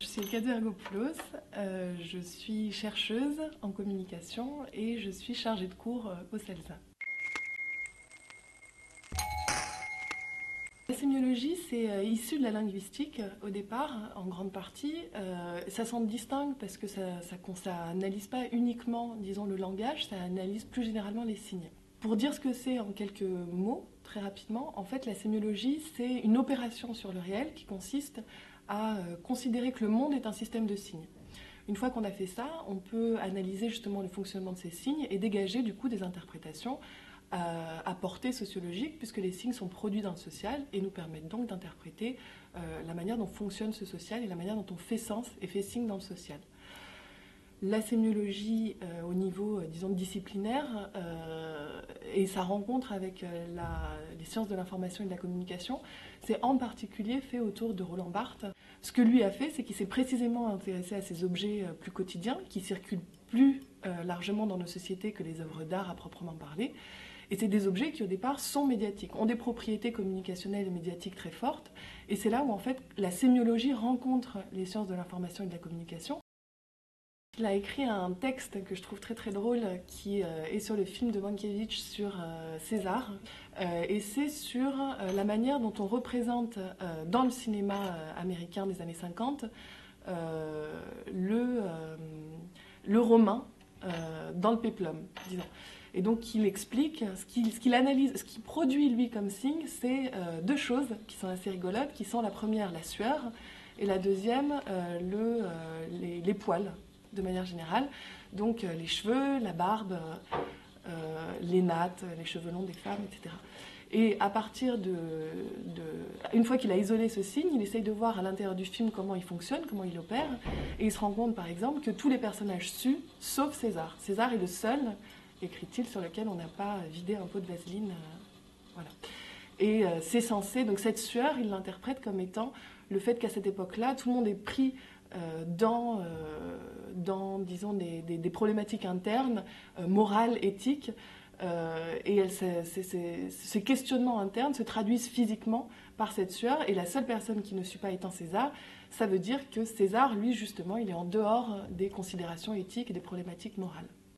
Je suis Elkady Ergopoulos, je suis chercheuse en communication et je suis chargée de cours au CELSA. La sémiologie, c'est issu de la linguistique au départ, en grande partie. Ça s'en distingue parce que ça n'analyse pas uniquement, disons, le langage, ça analyse plus généralement les signes. Pour dire ce que c'est en quelques mots, très rapidement, en fait, la sémiologie, c'est une opération sur le réel qui consiste à considérer que le monde est un système de signes. Une fois qu'on a fait ça, on peut analyser justement le fonctionnement de ces signes et dégager du coup des interprétations à portée sociologique, puisque les signes sont produits dans le social et nous permettent donc d'interpréter la manière dont fonctionne ce social et la manière dont on fait sens et fait signe dans le social. La sémiologie au niveau, disons, disciplinaire et sa rencontre avec les sciences de l'information et de la communication, c'est en particulier fait autour de Roland Barthes. Ce que lui a fait, c'est qu'il s'est précisément intéressé à ces objets plus quotidiens, qui circulent plus largement dans nos sociétés que les œuvres d'art à proprement parler. Et c'est des objets qui, au départ, sont médiatiques, ont des propriétés communicationnelles et médiatiques très fortes. Et c'est là où, en fait, la sémiologie rencontre les sciences de l'information et de la communication. Il a écrit un texte que je trouve très très drôle qui est sur le film de Mankiewicz sur César. Et c'est sur la manière dont on représente dans le cinéma américain des années 50 le romain dans le péplum, disons. Et donc il explique, ce qu'il analyse, ce qu'il produit lui comme signe, c'est deux choses qui sont assez rigolotes, qui sont la première la sueur et la deuxième les poils de manière générale. Donc les cheveux, la barbe, les nattes, les cheveux longs des femmes, etc. Et à partir une fois qu'il a isolé ce signe, il essaye de voir à l'intérieur du film comment il fonctionne, comment il opère, et il se rend compte par exemple que tous les personnages suent, sauf César. César est le seul, écrit-il, sur lequel on n'a pas vidé un pot de vaseline. Voilà. Et c'est censé, donc cette sueur, il l'interprète comme étant le fait qu'à cette époque-là, tout le monde est pris dans disons, des problématiques internes, morales, éthiques, et ces questionnements internes se traduisent physiquement par cette sueur, et la seule personne qui ne sue pas étant César, ça veut dire que César, lui, justement, il est en dehors des considérations éthiques et des problématiques morales.